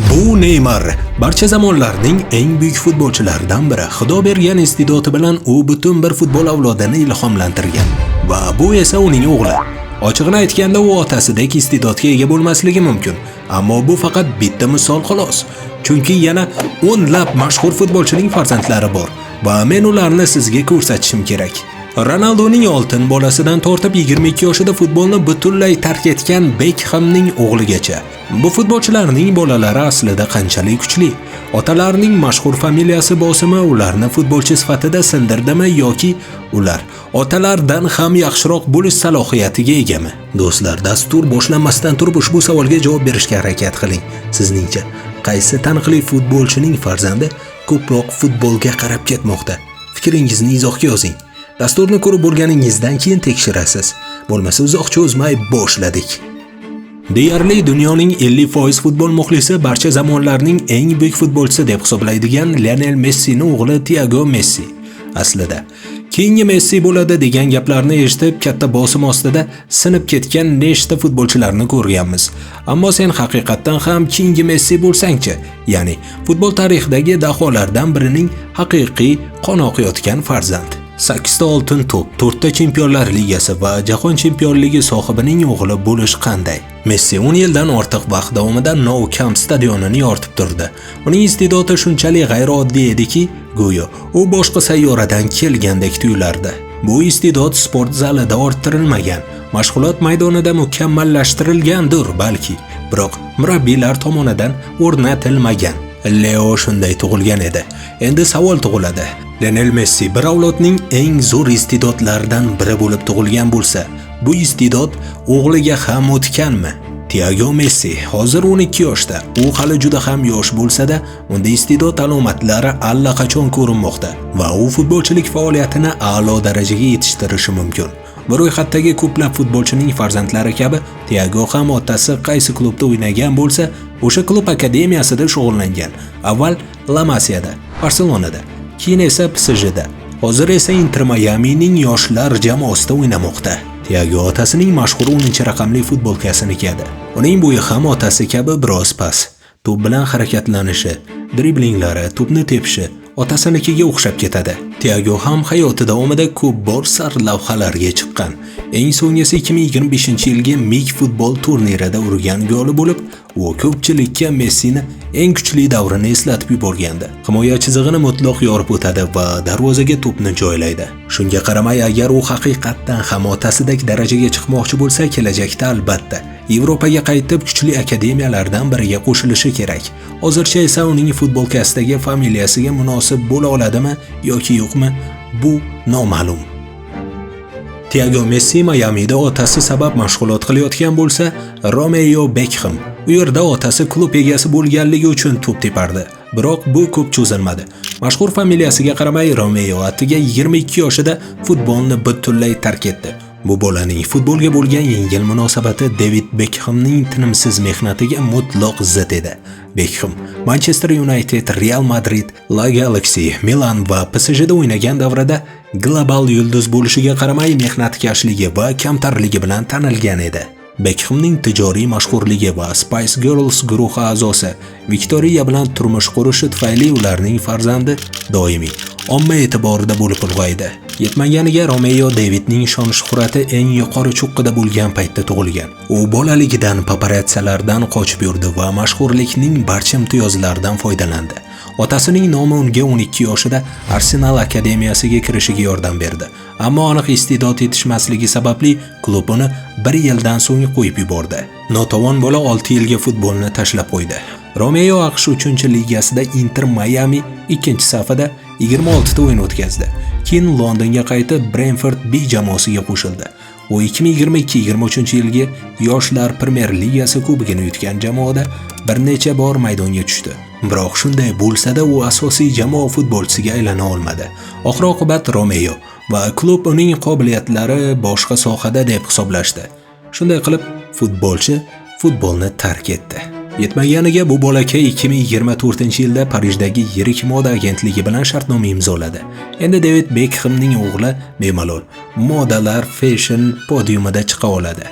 Bu Neymar barcha zamonlarning eng buyuk futbolchilaridan biri. Xudo bergan iste'dodi bilan u butun bir futbol avlodini ilhomlantirgan va bu esa uning o'g'li. Ochig'ini aytganda u otasidek iste'dodga ega bo'lmasligi mumkin, ammo bu faqat bitta misol xolos. Chunki yana o'nlab mashhur futbolchining farzandlari bor va men ularni sizga ko'rsatishim kerak. Ronaldoning oltin bolasidan tortib 22 yoshida futbolni butunlay tark etgan Beckhamning o'g'ligacha. Bu futbolchilarning bolalari aslida qanchalik kuchli? Otalarining mashhur familiyasi bosimi ularni futbolchi sifatida sindirdimi yoki ular otalardan ham yaxshiroq bo'lish salohiyatiga egami? Do'stlar, dastur boshlanmasdan turib ushbu savolga javob berishga harakat qiling. Sizningcha, qaysi taniqli futbolchining farzandi ko'proq futbolga qarab ketmoqda? Fikringizni izohga yozing. Dasturni ko'rib bo'lganingizdan keyin tekshirasiz. Bo'lmasa uzoq cho'zmay boshladik. Deyarli dunyoning 50% futbol muxlisi barcha zamonlarning eng buyuk futbolchisi deb hisoblaydigan Lionel Messining o'g'li Thiago Messi. Aslida keyingi Messi bo'ladi degan gaplarni eshitib katta bosim ostida sinib ketgan nechta futbolchilarni ko'rganmiz. Ammo sen haqiqatdan ham keyingi Messi bo'lsang-chi, ya'ni futbol tarixidagi daholardan birining haqiqiy qon oqayotgan farzand. 8 ta oltin to'p, 4 ta Chempionlar Ligasi va Jahon Chempionligi sohibining o'g'li bo'lish qanday? Messi 10 yildan ortiq vaqt davomida Nou Camp stadionini yoritib turdi. Uning iste'dodi shunchalik g'ayrioddiy ediki, go'yo u boshqa sayyoradan kelgandek tuyulardi. Bu iste'dod sport zalida orttirilmagan, mashg'ulot maydonida mukammallashtirilgandir balki, biroq murabbiylar tomonidan o'rnatilmagan. Leo shunday tug'ilgan edi. Endi savol tug'iladi. Lionel Messi bir avlodning eng zo'r iste'dodlaridan biri bo'lib tug'ilgan bo'lsa, bu iste'dod o'g'liga ham o'tganmi? Thiago Messi hozir 12 yoshda. U hali juda ham yosh bo'lsa-da, unda iste'dod alomatlari allaqachon ko'rinmoqda va u futbolchilik faoliyatini a'lo darajaga yetishtirishi mumkin. Bu ro'yxatdagi ko'plab futbolchining farzandlari kabi Thiago ham otasi qaysi klubda o'ynagan bo'lsa, o'sha klub akademiyasida shug'ullangan. Avval La Masiada, Barselonada, keyin esa PSJda. Hozir esa Inter Miamining yoshlar jamoasida o'ynamoqda. Thiago otasining mashhur 10-raqamli futbolkasini kiyadi. Uning bo'yi ham otasi kabi biroz past. To'p bilan harakatlanishi, driblinglari, to'pni tepishi otasinikiga o'xshab ketadi. Thiago ham hayoti davomida ko'p bor sarlavhalarga chiqqan. Eng so'nggisi 2025-yilgi MIG futbol turnirida urgan goli bo'lib, u ko'pchilikka Messini eng kuchli davrini eslatib yuborgandi. Himoya chizig'ini mutlaq yorib o'tadi va darvozaga to'pni joylaydi. Shunga qaramay, agar u haqiqatdan ham otasidek darajaga chiqmoqchi bo'lsa, kelajakda albatta Yevropaga qaytib kuchli akademiyalardan biriga qo'shilishi kerak. Hozircha esa uning futbolkasidagi familiyasiga munosib bo'la oladimi yoki yo'qmi, bu noma'lum. Thiago Messi Miami'da otasi sabab mashg'ulot qilayotgan bo'lsa, Romeo Beckham u yerda otasi klub egasi bo'lganligi uchun to'p tepardi. Biroq bu ko'p cho'zilmadi. Mashhur familiyasiga qaramay Romeo atiga 22 yoshida futbolni butunlay tark etdi. Bu bolaning futbolga bo'lgan yengil munosabati David Beckhamning tinimsiz mehnatiga mutlaq zid edi. Beckham Manchester United, Real Madrid, La Galaxy, Milan va PSJda o'ynagan davrida global yulduz bo'lishiga qaramay mehnatkashligi va kamtarligi bilan tanilgan edi. Beckhamning tijoriy mashhurligi va Spice Girls guruhi a'zosi Victoria bilan turmush qurishi tufayli ularning farzandi doimiy omma e'tiborida bo'lib ulg'aydi. Yetmaganiga Romeo Davidning shon-shuhrati eng yuqori cho'qqida bo'lgan paytda tug'ilgan. U bolaligidan paparazzilardan qochib yurdi va mashhurlikning barcha imtiyozlaridan foydalandi. Otasining nomi unga 12 yoshida Arsenal akademiyasiga kirishiga yordam berdi. Ammo aniq iste'dod yetishmasligi sababli klub uni 1 yildan so'ng qo'yib yubordi. Notavon bola 6 yilga futbolni tashlab qo'ydi. Romeo AQSh 3-ligasida Inter Miami 2-safida 26 ta o'yin o'tkazdi. Keyin Londonga qaytib Brentford B jamoasiga qo'shildi. U 2022-23 Yoshlar Premier Ligasi kubogini yutgan jamoada bir necha bor maydonga tushdi. Biroq shunday bo'lsa-da, u asosiy jamoa futbolchisiga aylana olmadi. Oxir-oqibat Romeo va klub uning qobiliyatlari boshqa sohada deb hisoblashdi. Shunday qilib, futbolchi futbolni tark etdi. Yetmaganiga bu bolakay 2024-yilda Parijdagi yirik moda agentligi bilan shartnoma imzoladi. Endi David Beckhamning o'g'li bemalol modalar fashion podiumida chiqa oladi.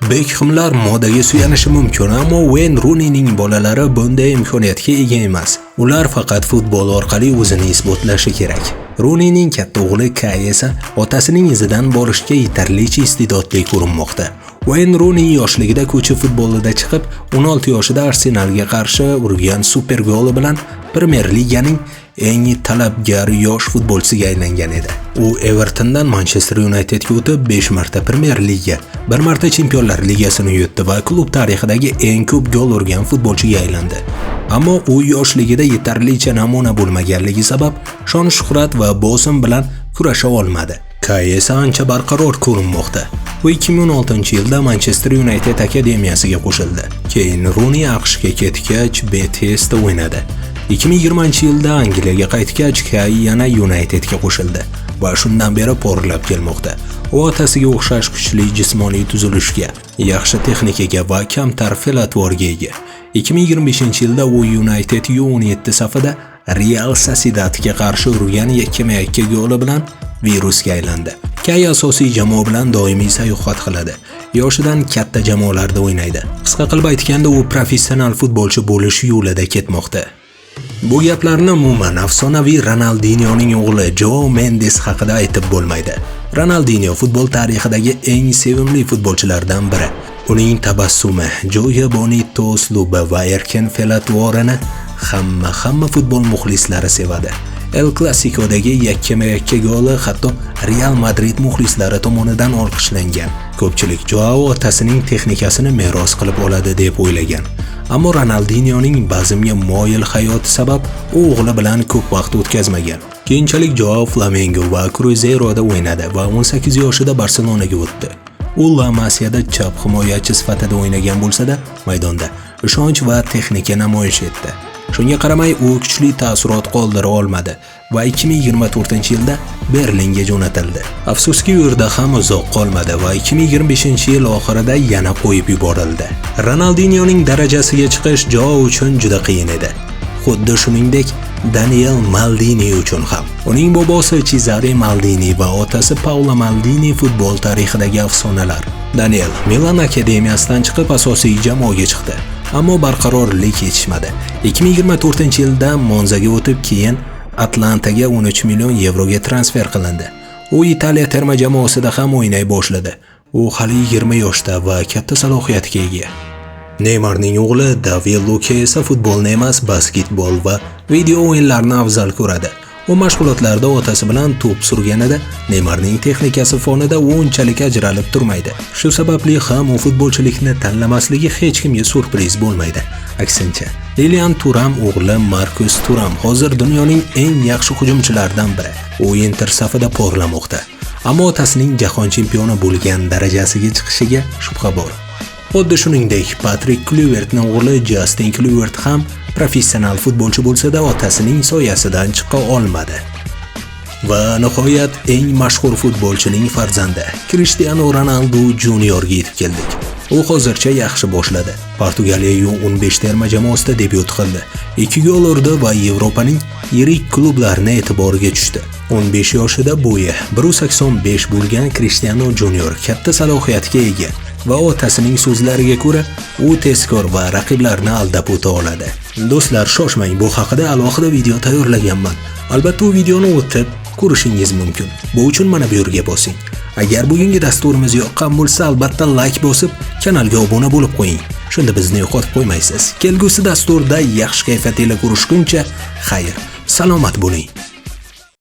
Bekhemlar modaga suyanishi mumkin, ammo Wayne Rooneyning bolalari bunday imkoniyatga ega emas. Ular faqat futbol orqali o'zini isbotlashi kerak. Rooneyning katta o'g'li Kay esa otasining izidan borishga yetarlicha iste'dodli ko'rinmoqda. Wayne Rooney yoshligida ko'cha futbolida chiqib, 16 yoshida Arsenalga qarshi urgan super goli bilan Premier Liganing eng talabgor yosh futbolchisiga aylangan edi. U Evertondan Manchester Unitedga o'tib 5 marta Premier Liga, 1 marta Chempionlar Ligasini yutdi va klub tarixidagi eng ko'p gol urgan futbolchiga aylandi. Ammo u yoshligida yetarlicha namuna bo'lmaganligi sabab shon-shuhrat va bosim bilan kurasha olmadi. Kay esa ancha barqaror ko'rinmoqda. U 2016-yilda Manchester United akademiyasiga qo'shildi. Keyin Rooney AQShga ketgach, BTS'da o'ynadi. 2020-yilda Angliyaga qaytgach, Kay yana Unitedga qo'shildi va shundan beri porlab kelmoqda. U otasiga o'xshash kuchli jismoniy tuzilishga, yaxshi texnikaga va kamtar fe'l-atvorga ega. 2025-yilda u United U17 safida Real Sociedadga qarshi urgan 2-2 goli bilan virusga aylandi. Kay asosiy jamoa bilan doimiy sayohat qiladi. Yoshidan katta jamoalarda o'ynaydi. Qisqa qilib aytganda, u professional futbolchi bo'lish yo'lida ketmoqda. Bu gaplarni umuman afsonaviy Ronaldinyoning o'g'li Joao Mendes haqida aytib bo'lmaydi. Ronaldinyo futbol tarixidagi eng sevimli futbolchilardan biri. Uning tabassumi, Joya Bonito uslubi va erkin fe'l-atvorini hamma futbol muxlislari sevadi. El Clasico'dagi 2-2 goli hatto Real Madrid muxlislari tomonidan olqishlangan. Ko'pchilik Joao otasining texnikasini meros qilib oladi deb o'ylagan. Ammo Ronaldinyoning bazmga moyil hayoti sabab o'g'li bilan ko'p vaqt o'tkazmagan. Keyinchalik Joao Flamengo va Cruzeiroda o'ynadi va 18 yoshida Barselonaga o'tdi. U La Masiada chap himoyachi sifatida o'ynagan bo'lsa-da, maydonda ishonch va texnika namoyish etdi. Shunga qaramay, u kuchli ta'sirot qoldira olmadi va 2024-yilda Berlinga jo'natildi. Afsuski, u yerda ham uzoq qolmadi va 2025-yil oxirida yana qo'yib yuborildi. Ronaldinyoning darajasiga chiqish Joao uchun juda qiyin edi. Xuddi shuningdek, Daniel Maldini uchun ham. Uning bobosi Cesare Maldini va otasi Paolo Maldini futbol tarixidagi afsonalar. Daniel Milan akademiyasidan chiqib asosiy jamoaga chiqdi, ammo barqarorlik yetishmadi. 2024-yilda Monzaga o'tib, keyin Atlantaga 13 million yevroga transfer qilindi. U Italiya terma jamoasida ham o'ynay boshladi. U hali 20 yoshda va katta salohiyatga ega. Neymarning o'g'li David Luka esa futbolni emas, basketbol va video o'yinlarni afzal ko'radi. U mashg'ulotlarda otasi bilan to'p surganida Neymarning texnikasi fonida u unchalik ajralib turmaydi. Shu sababli ham u futbolchilikni tanlamasligi hech kimga surpriz bo'lmaydi. Aksincha, Lilian Thuram o'g'li Marcus Thuram hozir dunyoning eng yaxshi hujumchilaridan biri. U Inter safida porlamoqda. Ammo otasining jahon chempioni bo'lgan darajasiga chiqishiga shubha bor. Xuddi shuningdek, Patrick Kluivertning o'g'li Justin Kluivert ham professional futbolchi bo'lsa-da, otasining soyasidan chiqa olmadi. Va nihoyat eng mashhur futbolchining farzandi Cristiano Ronaldo Juniorga yetib keldik. U hozircha yaxshi boshladi. Portugaliya U15 terma jamoasida debyut qildi. 2 gol urdi va Yevropaning yirik klublarini e'tiboriga tushdi. 15 yoshida bo'yi 1.85 bo'lgan Cristiano Junior katta salohiyatga ega va otasining so'zlariga ko'ra, u tezkor va raqiblarni aldab o'ta oladi. Do'stlar, shoshmang, bu haqida alohida video tayyorlaganman. Albatta, u videoni o'tib ko'rishingiz mumkin. Bu uchun mana bu yerga bosing. Agar bugungi dasturimiz yoqqan bo'lsa, albatta like bosib, kanalga obuna bo'lib qo'ying. Shunda bizni yo'qotib qo'ymaysiz. Kelgusi dasturda yaxshi kayfiyatda ko'rishguncha, xayr, salomat bo'ling.